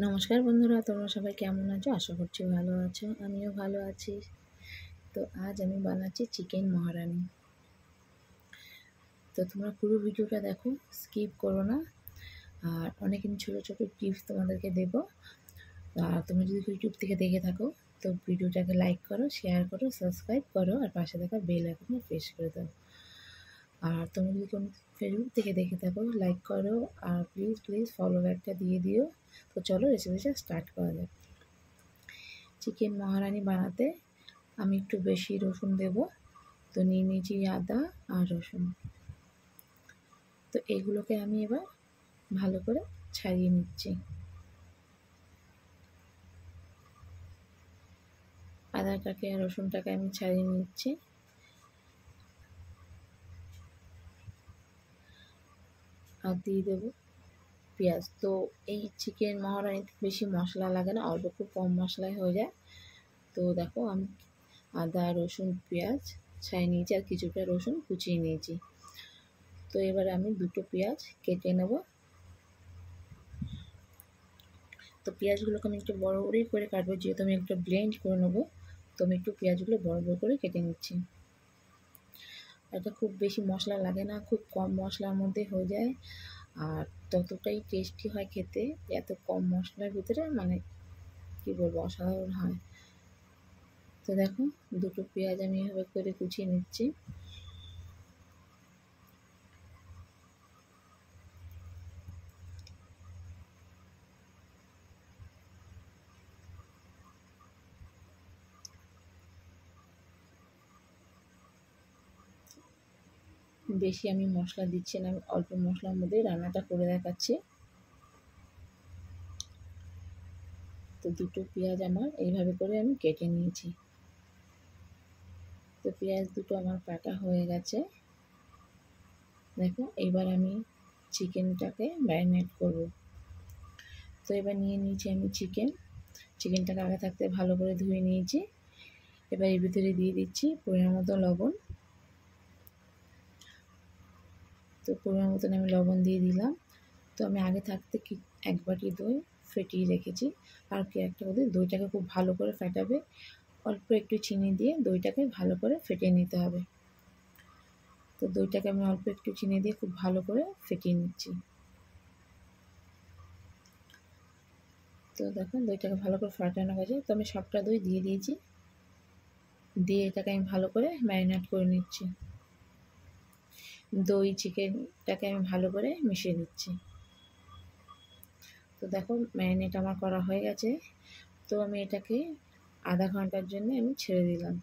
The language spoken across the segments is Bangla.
নমস্কার বন্ধুরা, তোমরা সবাই কেমন আছো? আশা করছি ভালো আছো। আমিও ভালো আছি। তো আজ আমি বানাচ্ছি চিকেন মহারানি। তো তোমরা পুরো ভিডিওটা দেখো, স্কিপ করো না। আর অনেক ছোটো ছোটো টিপস তোমাদেরকে দেবো। আর তোমরা যদি ইউটিউব থেকে দেখে থাকো তো ভিডিওটাকে লাইক করো, শেয়ার করো, সাবস্ক্রাইব করো আর পাশে থাকা বেল আইকনে প্রেস করে দাও। আর তোমরা যদি কোনো ফেসবুক থেকে দেখে থাকো লাইক করো আর প্লিজ ফলো ব্যাকটা দিয়ে দিও। তো চলো রেসিপিটা স্টার্ট করা যাক। চিকেন মহারানি বানাতে আমি একটু বেশি রসুন দেব। তো নিয়ে নিয়েছি আদা আর রসুন। তো এগুলোকে আমি এবার ভালো করে ছাড়িয়ে নিচ্ছি। আদাটাকে আর রসুনটাকে আমি ছাড়িয়ে নিচ্ছি। আর দিয়ে দেবো পেঁয়াজ। তো এই চিকেন মহারানিতে বেশি মশলা লাগে না, অল্প খুব কম মশলায় হয়ে যায়। তো দেখো আমি আদা রসুন পেঁয়াজ ছাড়িয়ে নিয়েছি আর কিছুটা রসুন কুচিয়ে নিয়েছি। তো এবার আমি দুটো পেঁয়াজ কেটে নেব। তো পেঁয়াজগুলোকে আমি একটু বড় বড়ই করে কাটবো, যেহেতু আমি একটা ব্লেন্ড করে নেবো। তো আমি একটু পেঁয়াজগুলো বড় বড় করে কেটে নিচ্ছি। এটা খুব বেশি মশলা লাগে না, খুব কম মশলার মধ্যে হয়ে যায় আর ততটাই টেস্টি হয় খেতে। এত কম মশলার ভিতরে মানে কি বলবো, অসাধারণ হয়। তো দেখো দুটো পেঁয়াজ আমি এভাবে করে কুচিয়ে নিচ্ছি। বেশি আমি মশলা দিচ্ছি না, আমি অল্প মশলার মধ্যে রান্নাটা করে দেখাচ্ছি। তো দুটো পেঁয়াজ আমার এইভাবে করে আমি কেটে নিয়েছি। তো পেঁয়াজ দুটো আমার কাটা হয়ে গেছে। দেখো এবার আমি চিকেনটাকে ম্যারিনেট করব। তো এবার নিয়ে নিয়েছি আমি চিকেনটাকে আগে থাকতে ভালো করে ধুয়ে নিয়েছি। এবার এর ভিতরে দিয়ে দিচ্ছি পরিমাণ মতো লবণ। তো পরিমাণ মতন আমি লবণ দিয়ে দিলাম। তো আমি আগে থাকতে এক বাটি দই ফেটিয়ে রেখেছি। আর কি একটা কথা, দইটাকে খুব ভালো করে ফেটাবে। অল্প একটু চিনি দিয়ে দইটাকে ভালো করে ফেটিয়ে নিতে হবে। তো দইটাকে আমি অল্প একটু চিনি দিয়ে খুব ভালো করে ফেটিয়ে নিচ্ছি। তো দেখুন দইটাকে ভালো করে ফাটানো গেছে। তো আমি সবটা দই দিয়ে দিয়েছি। দিয়ে এটাকে আমি ভালো করে ম্যারিনেট করে নিচ্ছি। দই চিকেনটাকে আমি ভালো করে মিশিয়ে দিচ্ছি। তো দেখো ম্যারিনেট আমার করা হয়ে গেছে। তো আমি এটাকে আধা ঘন্টার জন্য আমি ছেড়ে দিলাম।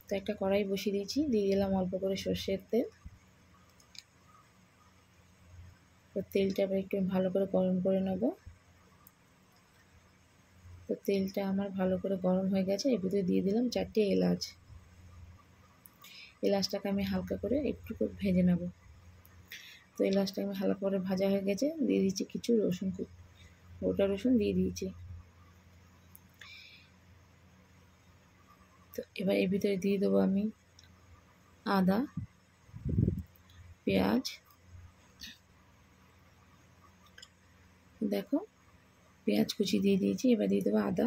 তো একটা কড়াই বসিয়ে দিয়েছি, দিয়ে দিলাম অল্প করে সর্ষের তেল। তো তেলটা আবার একটু ভালো করে গরম করে নেব। তো তেলটা আমার ভালো করে গরম হয়ে গেছে। এর ভিতরে দিয়ে দিলাম 4টে এলাচ। এলাচটাকে আমি হালকা করে একটু করে ভেজে নেব। তো এলাচটা আমি হালকা করে ভাজা হয়ে গেছে। দিয়ে দিচ্ছি কিছু রসুন, গোটা রসুন দিয়ে দিয়েছি। তো এবার এর ভিতরে দিয়ে দেবো আমি আদা পেঁয়াজ। দেখো পেঁয়াজ কুচি দিয়ে দিয়েছি। এবার দিয়ে দেবো আদা।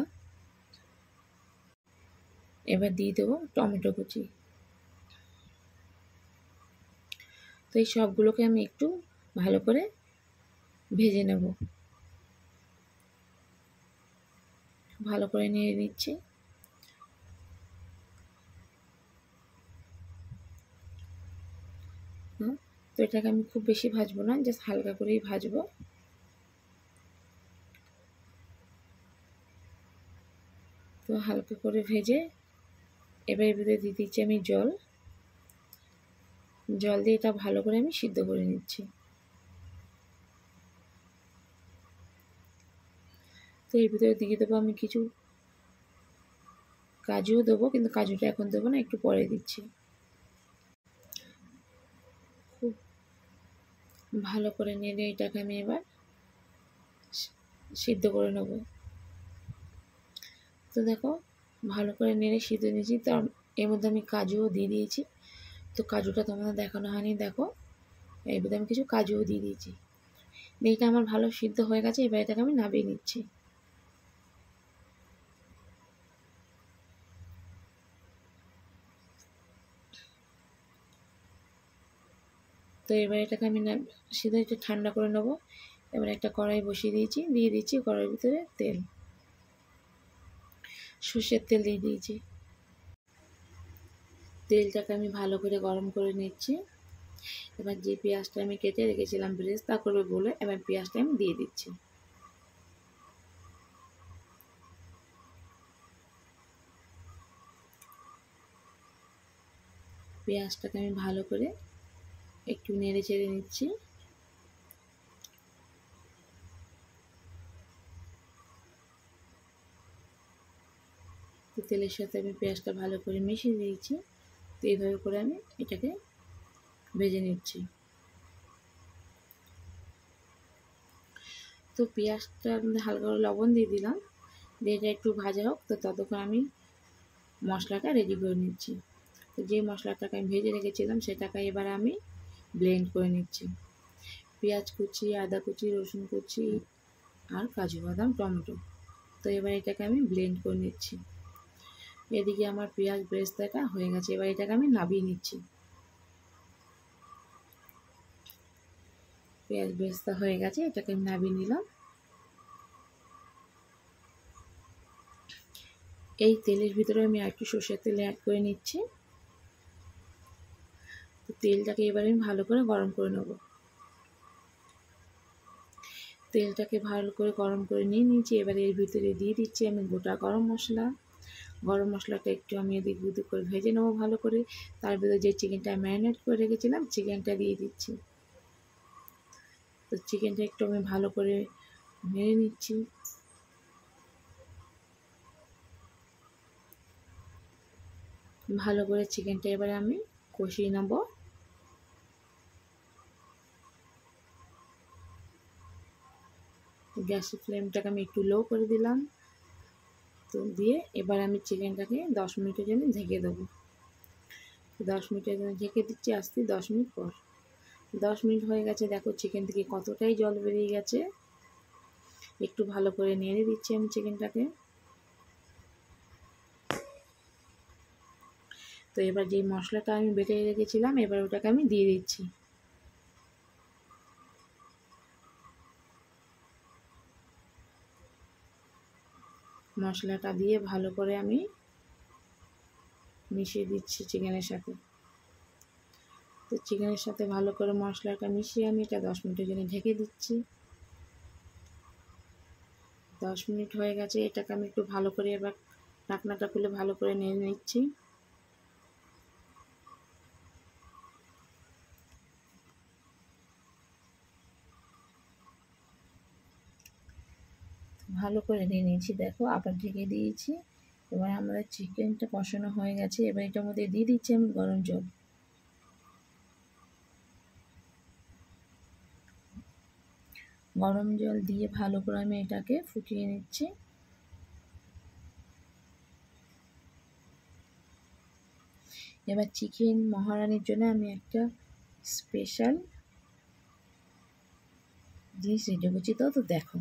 এবার দিয়ে দেবো টমেটো কুচি। তো এই সবগুলোকে আমি একটু ভালো করে ভেজে নেব। ভালো করে নেড়ে নিচ্ছি। তো এটাকে আমি খুব বেশি ভাজবো না, জাস্ট হালকা করেই ভাজবো। তো হালকা করে ভেজে এবার এর ভিতরে দিয়ে দিচ্ছি আমি জল দিয়ে এটা ভালো করে আমি সিদ্ধ করে নিচ্ছি। তো এর ভিতরে দিয়ে দেবো আমি কিছু কাজুও দেবো, কিন্তু কাজুটা এখন দেবো না, একটু পরে দিচ্ছি। খুব ভালো করে নেড়ে এটাকে আমি এবার সিদ্ধ করে নেব। তো দেখো ভালো করে নেড়ে সিদ্ধ নিয়েছি। তো এর মধ্যে আমি কাজুও দিয়ে দিয়েছি। তো কাজুটা তোমাদের দেখানো হয়নি, দেখো এর মধ্যে আমি কিছু কাজুও দিয়ে দিয়েছি। এটা আমার ভালো সিদ্ধ হয়ে গেছে, এবার এটাকে আমি নামিয়ে নিচ্ছি। তো এবার এটাকে আমি সিধা একটু ঠান্ডা করে নেবো। এবার একটা কড়াই বসিয়ে দিয়েছি, দিয়ে দিচ্ছি কড়াইয়ের ভিতরে তেল, সর্ষের তেল দিয়ে দিয়েছি। তেলটাকে আমি ভালো করে গরম করে নিচ্ছি। এবার যে পেঁয়াজটা আমি কেটে রেখেছিলাম বেরেস্তা করবে বলে, এবার পেঁয়াজটা আমি দিয়ে দিচ্ছি। পেঁয়াজটাকে আমি ভালো করে একটু নেড়ে চেড়ে নিচ্ছি। তো তেলের সাথে আমি পেঁয়াজটা ভালো করে মিশিয়ে দিয়েছি। তো এইভাবে করে আমি এটাকে ভেজে নিচ্ছি। তো পেঁয়াজটার মধ্যে হালকা করে লবণ দিয়ে দিলাম, দিয়ে এটা একটু ভাজা হোক। তো ততক্ষণ আমি মশলাটা রেডি করে নিচ্ছি। তো যে মশলাটাকে আমি ভেজে রেখেছিলাম সেটাকে এবার আমি ব্লেন্ড করে নিচ্ছি। পেঁয়াজ কুচি, আদা কুচি, রসুন কুচি আর কাজু বাদাম, টমেটো। তো এবার এটাকে আমি ব্লেন্ড করে নিচ্ছি। এদিকে আমার পেঁয়াজ বেরেস্তাটা হয়ে গেছে, এবার এটাকে আমি নামিয়ে নিচ্ছি। পেঁয়াজ বেরেস্তা হয়ে গেছে, এটাকে আমি নামিয়ে নিলাম। এই তেলের ভিতরে আমি একটু সর্ষের তেল অ্যাড করে নিচ্ছি। তো তেলটাকে এবার আমি ভালো করে গরম করে নেব। তেলটাকে ভালো করে গরম করে নিয়ে নিয়েছি। এবার এর ভিতরে দিয়ে দিচ্ছি আমি গোটা গরম মশলা। গরম মশলাটা একটু আমি এদিক ওদিক করে ভেজে নেবো ভালো করে। তার ভিতরে যে চিকেনটা ম্যারিনেট করে রেখেছিলাম চিকেনটা দিয়ে দিচ্ছি। তো চিকেনটা একটু আমি ভালো করে নেড়ে নিচ্ছি। ভালো করে চিকেনটা এবারে আমি কষিয়ে নেব। গ্যাসের ফ্লেমটাকে আমি একটু লো করে দিলাম। তো দিয়ে এবার আমি চিকেনটাকে 10 মিনিটের জন্য ঢেকে দেবো। 10 মিনিটের জন্য ঢেকে দিচ্ছি, আসতে 10 মিনিট পর। 10 মিনিট হয়ে গেছে, দেখো চিকেন থেকে কতটাই জল বেরিয়ে গেছে। একটু ভালো করে নেড়ে দিচ্ছি আমি চিকেনটাকে। তো এবার যে মশলাটা আমি বেটে রেখেছিলাম এবার ওটাকে আমি দিয়ে দিচ্ছি। মশলাটা দিয়ে ভালো করে আমি মিশিয়ে দিচ্ছি চিকেনের সাথে। তো চিকেনের সাথে ভালো করে মশলাটা মিশিয়ে আমি এটা 10 মিনিটের জন্য ঢেকে দিচ্ছি। 10 মিনিট হয়ে গেছে, এটাকে আমি একটু ভালো করে এবার ঢাকনাটা খুলে ভালো করে নেড়ে নিচ্ছি। ভালো করে নিয়ে নিয়েছি, দেখো আবার ঢেকে দিয়েছি। এবার আমাদের চিকেনটা কষানো হয়ে গেছে, এবার এটার মধ্যে দিয়ে দিচ্ছি আমি গরম জল। গরম জল দিয়ে ভালো করে আমি এটাকে ফুটিয়ে নিচ্ছি। এবার চিকেন মহারানির জন্য আমি একটা স্পেশাল জিনিস রেডি করছি। তো দেখো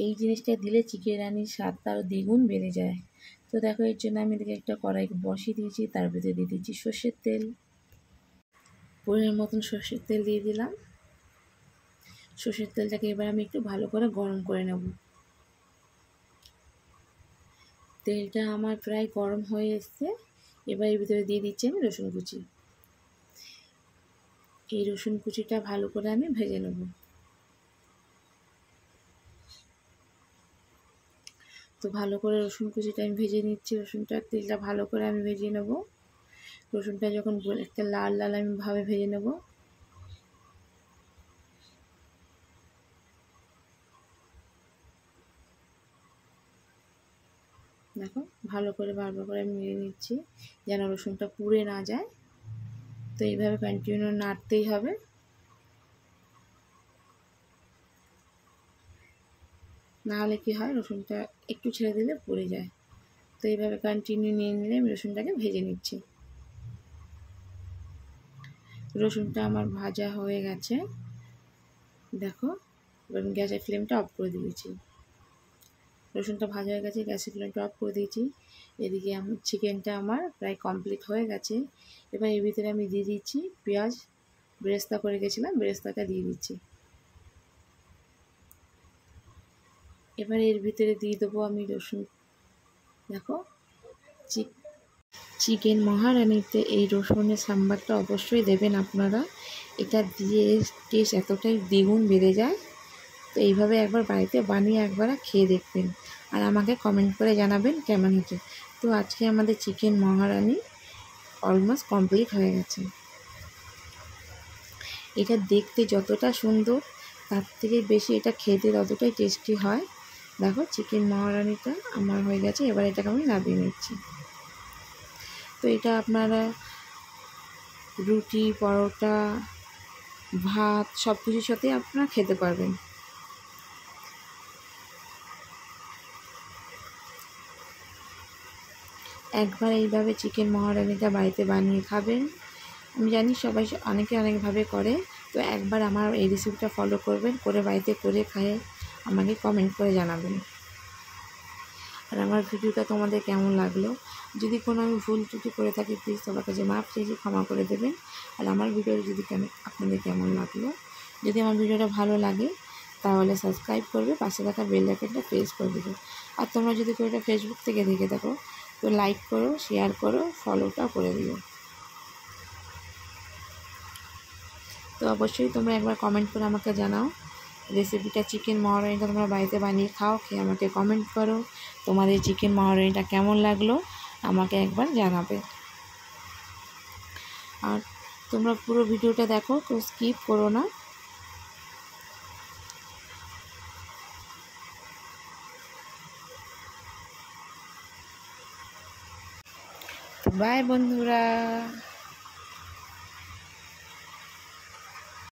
এই জিনিসটা দিলে চিকেন রানির স্বাদটা আরও দ্বিগুণ বেড়ে যায়। তো দেখো এর জন্য আমি এদিকে একটা কড়াই বসিয়ে দিয়েছি, তার ভিতরে দিয়ে দিচ্ছি সর্ষের তেল। পরিমাণ মতন সর্ষের তেল দিয়ে দিলাম। সর্ষের তেলটাকে এবার আমি একটু ভালো করে গরম করে নেব। তেলটা আমার প্রায় গরম হয়ে এসছে, এবার এর ভিতরে দিয়ে দিচ্ছি আমি রসুন কুচি। এই রসুন কুচিটা ভালো করে আমি ভেজে নেব। তো ভালো করে রসুন কুচিটা আমি ভেজে নিচ্ছি। রসুনটার তেলটা ভালো করে আমি ভেজে নেব। রসুনটা যখন একটা লাল লাল আমি ভাবে ভেজে নেব। দেখো ভালো করে বারবার করে আমি নেড়ে নিচ্ছি যেন রসুনটা পুড়ে না যায়। তো এইভাবে কন্টিনিউ নাড়তেই হবে। নাহলে কি হয়, রসুনটা একটু ছেড়ে দিলে পুড়ে যায়। তো এইভাবে কন্টিনিউ নিয়ে নিলে আমি রসুনটাকে ভেজে নিচ্ছি। রসুনটা আমার ভাজা হয়ে গেছে, দেখো এবার আমি গ্যাসের ফ্লেমটা অফ করে দিয়েছি। রসুনটা ভাজা হয়ে গেছে, গ্যাসের ফ্লেমটা অফ করে দিয়েছি। এদিকে আমার চিকেনটা আমার প্রায় কমপ্লিট হয়ে গেছে। এবার এর ভিতরে আমি দিয়ে দিচ্ছি পেঁয়াজ, বেরেস্তা করে গেছিলাম, বেরেস্তাটা দিয়ে দিচ্ছি। এবার এর ভিতরে দিয়ে দেবো আমি রসুন। দেখো চিকেন মহারানিতে এই রসুনের সাম্বারটা অবশ্যই দেবেন আপনারা। এটা দিয়ে টেস্ট এতটাই দ্বিগুণ বেড়ে যায়। তো এইভাবে একবার বাড়িতে বানিয়ে একবার খেয়ে দেখবেন, আর আমাকে কমেন্ট করে জানাবেন কেমন হয়েছে। তো আজকে আমাদের চিকেন মহারানি অলমোস্ট কমপ্লিট হয়ে গেছে। এটা দেখতে যতটা সুন্দর তার থেকে বেশি এটা খেতে ততটাই টেস্টি হয়। দেখো চিকেন মহারানিটা আমার হয়ে গেছে। এবার এটাকে আমি নামিয়ে নিচ্ছি। তো এটা আপনারা রুটি, পরোটা, ভাত সব কিছুর সাথেই আপনারা খেতে পারবেন। একবার এইভাবে চিকেন মহারানিটা বাড়িতে বানিয়ে খাবেন। আমি জানি সবাই অনেকে অনেকভাবে করে, তো একবার আমার এই রেসিপিটা ফলো করবেন, করে বাড়িতে করে খেয়ে আমাকে কমেন্ট করে জানাবেন। আর আমার ভিডিওটা তোমাদের কেমন লাগলো, যদি কোনো আমি ভুল ত্রুটি করে থাকি প্লিজ সবার কাছে মাপ চেয়ে ক্ষমা করে দেবেন। আর আমার ভিডিও যদি আপনাদের কেমন লাগলো, যদি আমার ভিডিওটা ভালো লাগে তাহলে সাবস্ক্রাইব করবে, পাশে থাকা বেল আইকনটা প্রেস করে দেবে। আর তোমরা যদি কেউ এটা ফেসবুক থেকে দেখে থাকো তো লাইক করো, শেয়ার করো, ফলোটা করে দিও। তো অবশ্যই তোমরা একবার কমেন্ট করে আমাকে জানাও রেসিপিটা চিকেন মহারানিটা তোমরা বাড়িতে বানিয়ে খাও, খেয়ে আমাকে কমেন্ট করো তোমাদের চিকেন মহারানিটা কেমন লাগলো আমাকে একবার জানাবে। আর তোমরা পুরো ভিডিওটা দেখো, তো স্কিপ করো না। বাই বন্ধুরা।